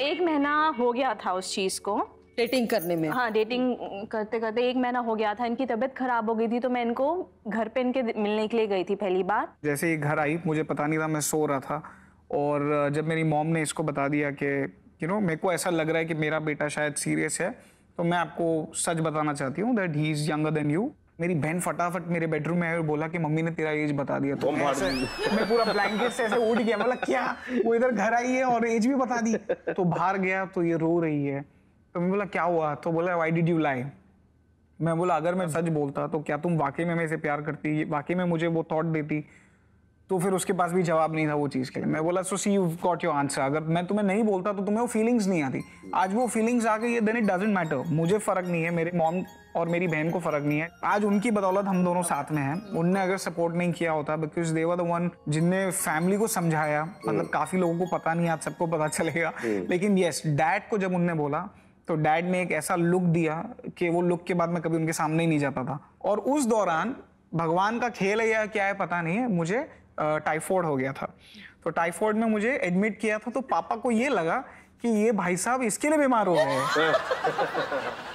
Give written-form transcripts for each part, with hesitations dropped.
1 महीना हो गया था उस चीज को डेटिंग करने में। हाँ, डेटिंग करते करते 1 महीना हो गया था। इनकी तबीयत खराब हो गई थी तो मैं इनको घर पे इनके मिलने के लिए गई थी पहली बार। जैसे ही घर आई मुझे पता नहीं था, मैं सो रहा था और जब मेरी मॉम ने इसको बता दिया कि मेरे को ऐसा लग रहा है कि मेरा बेटा शायद सीरियस है, तो मैं आपको सच बताना चाहती हूँ that he is younger than you. मेरी बहन फटाफट मेरे बेडरूम में आई और बोला कि मम्मी ने तेरा एज बता दिया। तो मैं पूरा ब्लैंकेट से ऐसे उठ गया, बोला क्या, वो इधर घर आई है और एज भी बता दी। तो बाहर गया तो ये रो रही है, तो मैं बोला क्या हुआ, तो बोला व्हाई डिड यू लाई। मैं बोला अगर मैं सच बोलता तो क्या तुम वाकई में मेरे से प्यार करती, वाकई में मुझे वो थॉट देती। तो फिर उसके पास भी जवाब नहीं था वो चीज़ के लिए। मैं बोला सो सी यू गॉट योर आंसर, अगर मैं तुम्हें नहीं बोलता तो तुम्हें वो फीलिंग्स नहीं आती। आज वो फीलिंग्स आ गई है, देन इट डजंट मैटर। मुझे फर्क नहीं है, मेरे मॉम और मेरी बहन को फर्क नहीं है। आज उनकी बदौलत हम दोनों साथ में हैं। उनने अगर सपोर्ट नहीं किया होता, because they were the one जिनने फैमिली को समझाया, मतलब काफी लोगों को पता नहीं, आज सबको पता चलेगा। लेकिन यस, डैड को जब उनने बोला तो डैड ने एक ऐसा लुक दिया कि वो लुक के बाद मैं कभी उनके सामने ही नहीं जाता था। और उस दौरान भगवान का खेल है या क्या है पता नहीं है, मुझे टाइफाइड हो गया था। तो टाइफाइड में मुझे एडमिट किया था, तो पापा को ये लगा कि ये भाई साहब इसके लिए बीमार हो गए हैं।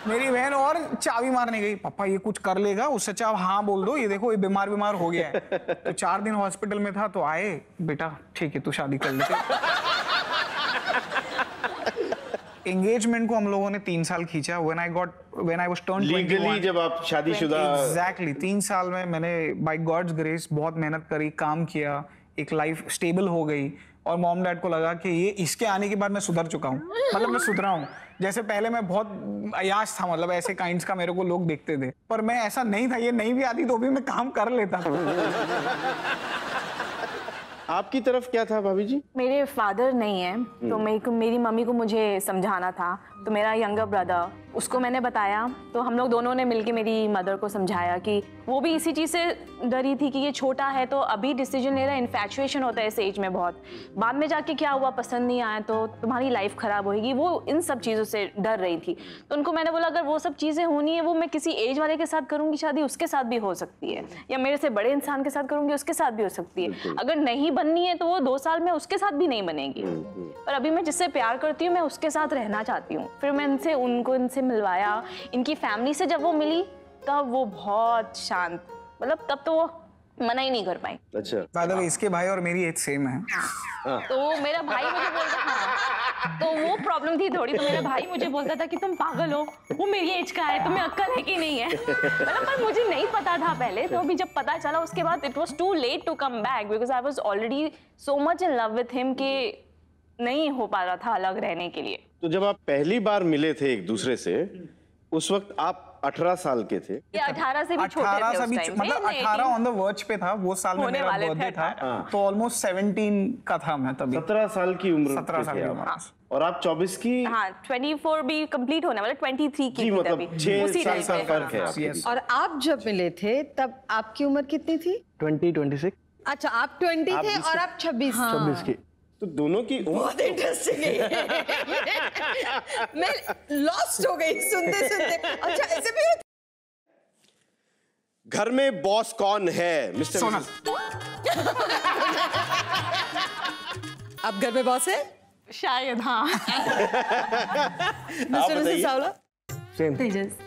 मेरी बहन और चाबी मारने गई, पापा ये कुछ कर लेगा, उससे अच्छा आप हाँ बोल दो, ये देखो ये बीमार हो गया है। तो 4 दिन हॉस्पिटल में था, तो आए, बेटा ठीक है तू शादी कर लेते। एंगेजमेंट को हम लोगों ने 3 साल खींचा। when I was turned 21, legally जब आप शादीशुदा। एग्जैक्टली 3 साल में मैंने बाय गॉड्स ग्रेस बहुत मेहनत करी, काम किया, एक लाइफ स्टेबल हो गई। और मॉम डैड को लगा कि ये इसके आने के बाद मैं सुधर चुका हूँ, मतलब मैं सुधरा हूँ। जैसे पहले मैं बहुत अयाश था, मतलब ऐसे काइंड्स का मेरे को लोग देखते थे, पर मैं ऐसा नहीं था। ये नहीं भी आती तो भी मैं काम कर लेता था। आपकी तरफ क्या था भाभी जी? मेरे फादर नहीं है, तो मेरी मम्मी को मुझे समझाना था। तो मेरा यंगर ब्रदर, उसको मैंने बताया, तो हम लोग दोनों ने मिलके मेरी मदर को समझाया कि वो भी इसी चीज़ से डरी थी कि ये छोटा है तो अभी डिसीजन ले रहा है, इन्फैचुएशन होता है इस एज में बहुत, बाद में जाके क्या हुआ, पसंद नहीं आया तो तुम्हारी लाइफ खराब होगी। वो इन सब चीज़ों से डर रही थी। तो उनको मैंने बोला अगर वो सब चीज़ें होनी है, वो मैं किसी एज वाले के साथ करूँगी शादी, उसके साथ भी हो सकती है, या मेरे से बड़े इंसान के साथ करूँगी, उसके साथ भी हो सकती है। अगर नहीं बननी है तो वो 2 साल में उसके साथ भी नहीं बनेगी। पर अभी मैं जिससे प्यार करती हूँ, मैं उसके साथ रहना चाहती हूँ। फिर मैं इनसे मिलवाया, इनकी फैमिली से जब वो मिली तब वो बहुत शांत, मतलब तब तो वो मना ही नहीं कर पाई। अच्छा, बाय द वे इसके भाई और मेरी एज सेम है। तो मेरा भाई मुझे बोलता था, तो वो प्रॉब्लम थी थोड़ी। तो मेरा भाई मुझे बोलता था कि तुम पागल हो, वो मेरी एज का है, तुम्हें अक्ल है कि नहीं है। मतलब पर मुझे नहीं पता था पहले, तो अभी जब पता चला उसके बाद it was too late to come back, because I was already so much in love with him कि नहीं हो पा रहा था अलग रहने के लिए। तो जब आप पहली बार मिले थे एक दूसरे से, उस वक्त आप 18 साल के थे? ये 18 से भी छोटे थे उस टाइम, मतलब 18 ऑन द वर्ज पे था वो साल में मेरा बर्थडे था, तो ऑलमोस्ट 17 का था मैं तभी। 17 साल की उम्र। 17 साल की उम्र। और आप 24 की? हाँ, 24 भी कंप्लीट होने वाला, 23 की मतलब तभी। 6 साल का फर्क है आपके बीच। और आप जब मिले थे तब आपकी उम्र कितनी थी? 26। अच्छा, आप 20 थे और आप 26। 26 की। तो दोनों की बहुत इंटरेस्टिंग है। मैं लॉस्ट हो गई सुनते सुनते। अच्छा, ऐसे भी होता? घर में बॉस कौन है मिस्टर? सोनल। आप घर में बॉस है? शायद, हाँ। Mister Mrs Chawla? सेम। तेजस।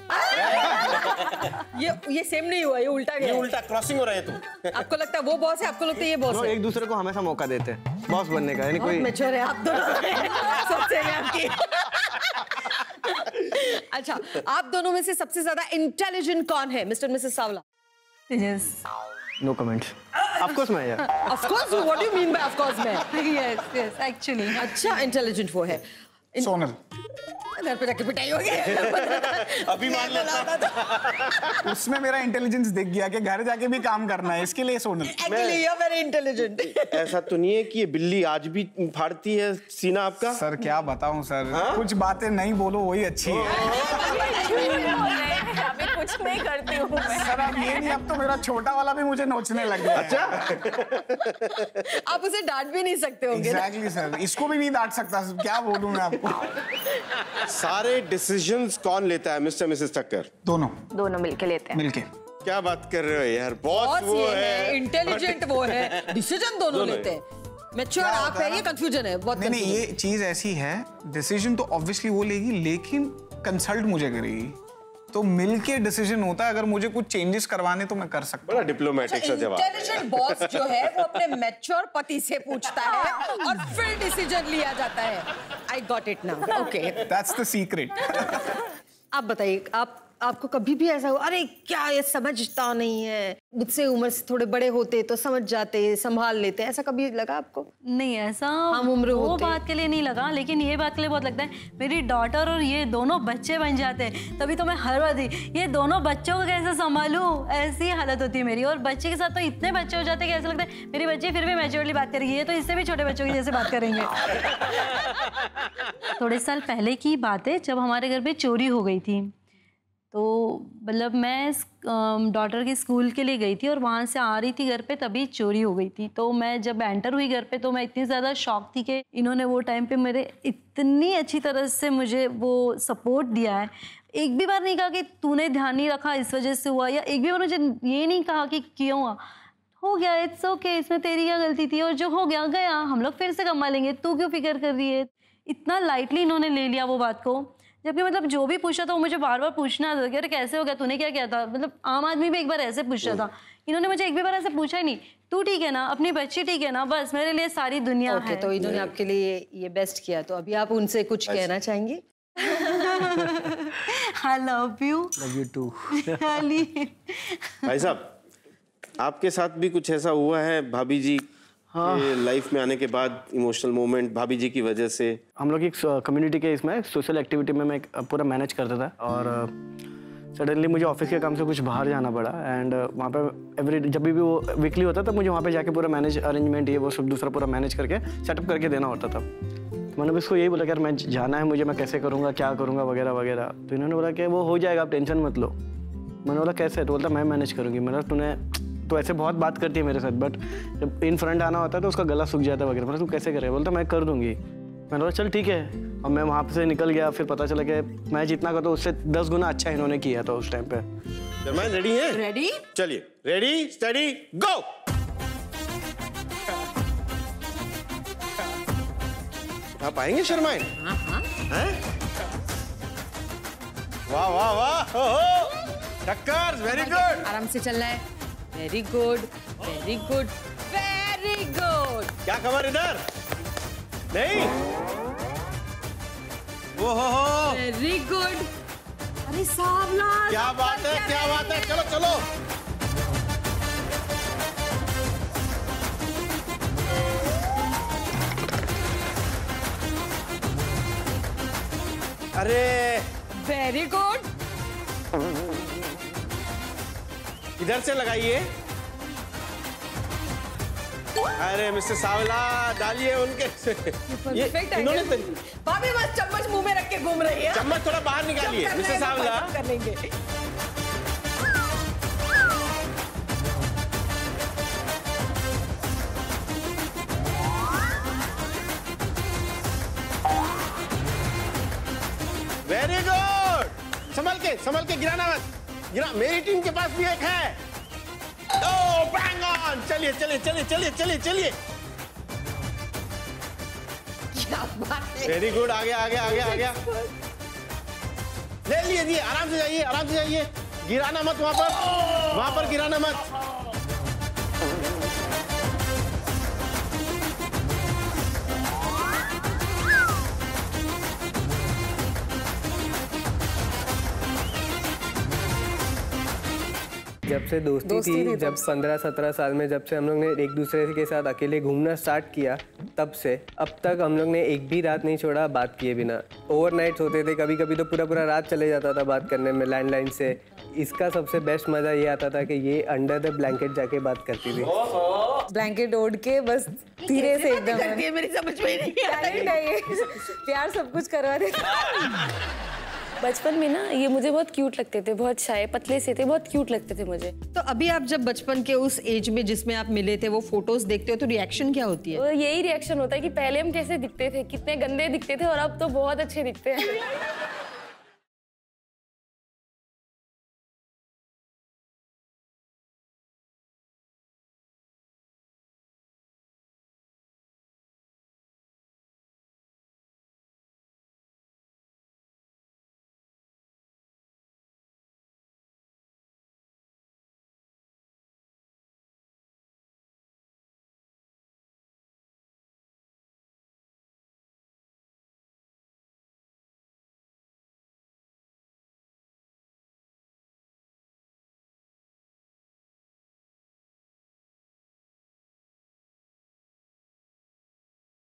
ये सेम नहीं हुआ, ये उल्टा गया। ये उल्टा क्रॉसिंग हो रहा है। तो आपको लगता है वो बॉस है, आपको लगता है ये बॉस है? एक दूसरे को हमेशा मौका देते हैं बॉस बनने का, यानी कोई मैच्योर है आप दोनों। सबसे में आपकी। अच्छा, आप दोनों में से सबसे ज्यादा इंटेलिजेंट कौन है mister Mrs Chawla? Tejas. No comments. Of course मैं यार। Of course, what do you mean by of course मैं? Yes actually. अच्छा, इंटेलिजेंट वो है। सोनल। घर पे जाके पिटाई हो गई। अभी मान लेता। उसमें मेरा इंटेलिजेंस दिख गया कि घर जाके भी काम करना है, इसके लिए Sonal. Actually you are very intelligent. ऐसा तो नहीं है कि ये बिल्ली आज भी फाड़ती है सीना आपका? सर क्या बताऊं सर, कुछ बातें नहीं बोलो वही अच्छी है। अभी कुछ नहीं करती हूँ मैं। सर अब ये नहीं, अब तो मेरा छोटा वाला भी मुझे नोचने लग गया। अच्छा। आप उसे डांट भी नहीं सकते होंगे। एग्जैक्टली सर, इसको भी नहीं डांट सकता, क्या बोलूं मैं आपको। सारे डिसीजंस कौन लेता है मिस्टर मिसेस ठक्कर? दोनों मिलके लेते हैं। मिलके। क्या बात कर रहे हो यार, बॉस वो है, इंटेलिजेंट वो है, डिसीजन दोनों लेते हैं। मैच्योर आप है, ये कंफ्यूजन है बहुत। नहीं, ये चीज ऐसी है, डिसीजन तो ऑब्वियसली वो लेगी, लेकिन कंसल्ट मुझे करेगी, तो मिलके डिसीजन होता है। अगर मुझे कुछ चेंजेस करवाने तो मैं कर सकता हूँ। बड़ा डिप्लोमेटिक सा जवाब। इंटेलिजेंट बॉस जो है वो अपने मैच्योर पति से पूछता है और फिर डिसीजन लिया जाता है। I got it now, okay. That's the secret. आप बताइए, आपको कभी भी ऐसा हुआ, अरे क्या ये समझता नहीं है, मुझसे उम्र से थोड़े बड़े होते तो समझ जाते, संभाल लेते, ऐसा कभी लगा आपको? नहीं, ऐसा हम उम्र वो होते। बात के लिए नहीं लगा, लेकिन ये बात के लिए बहुत लगता है। मेरी डॉटर और ये दोनों बच्चे बन जाते हैं, तभी तो मैं हर बार ये दोनों बच्चों को कैसे संभालूं, ऐसी हालत होती है मेरी। और बच्चे के साथ तो इतने बच्चे हो जाते हैं कि ऐसा लगता है मेरी बच्ची फिर भी मैच्योरली बात करेगी, ये तो इससे भी छोटे बच्चों की जैसे बात करेंगे। थोड़े साल पहले की बात है, जब हमारे घर पे चोरी हो गई थी, तो मतलब मैं डॉटर के स्कूल के लिए गई थी और वहाँ से आ रही थी घर पे, तभी चोरी हो गई थी। तो मैं जब एंटर हुई घर पे तो मैं इतनी ज़्यादा शॉक थी कि इन्होंने वो टाइम पे मेरे इतनी अच्छी तरह से मुझे वो सपोर्ट दिया है। एक भी बार नहीं कहा कि तूने ध्यान नहीं रखा इस वजह से हुआ, या एक भी बार मुझे ये नहीं कहा कि क्यों हुआ, हो गया, इट्स ओके, इसमें तेरी क्या गलती थी, और जो हो गया गया, हम लोग फिर से कमा लेंगे, तू क्यों फिक्र कर रही है। इतना लाइटली इन्होंने ले लिया वो बात को, जबकि मतलब जो भी पूछा था वो मुझे बार बार पूछना था कि अरे कैसे हो गया, तूने क्या किया था। मतलब आम आदमी भी एक बार ऐसे पूछा था, इन्होंने मुझे एक भी बार ऐसे पूछा ही नहीं, तू ठीक है ना, अपनी बच्ची ठीक है ना, बस मेरे लिए सारी दुनिया है। तो इन्होंने आपके लिए ये बेस्ट किया, तो अभी आप उनसे कुछ कहना चाहेंगे? I love you. Love you too. भाई साहब, आपके साथ भी कुछ ऐसा हुआ है भाभी जी के लाइफ में आने के बाद, इमोशनल मोमेंट भाभी जी की वजह से? हम लोग एक कम्युनिटी के इसमें सोशल एक्टिविटी में मैं पूरा मैनेज करता था, और सडनली मुझे ऑफिस के काम से कुछ बाहर जाना पड़ा, एंड वहाँ पे जब भी वो वीकली होता था, मुझे वहाँ पे जाके पूरा मैनेज अरेंजमेंट ये वो सब दूसरा पूरा मैनेज करके सेटअप करके देना होता था। तो मैंने उसको यही बोला कि यार मैं जाना है मुझे, मैं कैसे करूँगा, क्या करूँगा वगैरह वगैरह। तो इन्होंने बोला कि वो हो जाएगा, आप टेंशन मत लो। मैंने बोला कैसे? तो बोलता मैं मैनेज करूँगी। मैंने तूने तो ऐसे बहुत बात करती है मेरे साथ, बट जब इन फ्रंट आना होता है तो उसका गला सूख जाता है वगैरह। मतलब तू कैसे करेगा? बोलता मैं कर दूंगी। मैंने बोला चल ठीक है, और मैं वहाँ से निकल गया। फिर पता चला कि मैं जितना करता हूँ उससे 10 गुना अच्छा इन्होंने किया था उस टाइम पे। शर्माइन रेडी है? रेडी? चलिए, रेडी स्टडी गो। आप आएंगे शर्माइन? हैं? वाह वाह वाह, टक्कर, वेरी गुड। आराम से चलना है। Very good, very good, very good. क्या खबर इधर? नहीं, वो हो, वेरी गुड। अरे सावला, क्या बात है, क्या बात है, चलो चलो। अरे वेरी गुड। इधर से लगाइए। अरे मिस्टर सावला, डालिए उनके। ये इन्होंने भाभी बस चम्मच मुंह में रख के घूम रही है। चम्मच थोड़ा बाहर निकालिए मिस्टर सावला। कर लेंगे। Very good. संभल के गिराना मत। गिरा, मेरी टीम के पास भी एक है। ओ बैंग ऑन। चलिए चलिए चलिए चलिए चलिए चलिए। क्या बात है। वेरी गुड, आ गया आ गया आ गया आ गया। ले लिए, आराम से जाइए, आराम से जाइए। गिराना मत वहां पर गिराना मत। जब से दोस्ती थी, जब 15-17 साल में जब से हम लोग ने एक दूसरे के साथ अकेले घूमना स्टार्ट किया, तब से अब तक हम लोग ने एक भी रात नहीं छोड़ा बात किए बिना। ओवरनाइट्स होते थे, कभी कभी तो पूरा पूरा रात चले जाता था बात करने में लैंडलाइन से। इसका सबसे बेस्ट मज़ा ये आता था कि ये अंडर द ब्लैंकेट जाके बात करती थी। ब्लैंकेट ओढ़ के बस धीरे से एकदम, मेरी समझ में नहीं आता। प्यार सब कुछ करवा देता। बचपन में ना ये मुझे बहुत क्यूट लगते थे, बहुत शाय पतले से थे, बहुत क्यूट लगते थे मुझे। तो अभी आप जब बचपन के उस एज में जिसमें आप मिले थे वो फोटोज देखते हो तो रिएक्शन क्या होती है? तो यही रिएक्शन होता है कि पहले हम कैसे दिखते थे, कितने गंदे दिखते थे, और अब तो बहुत अच्छे दिखते हैं।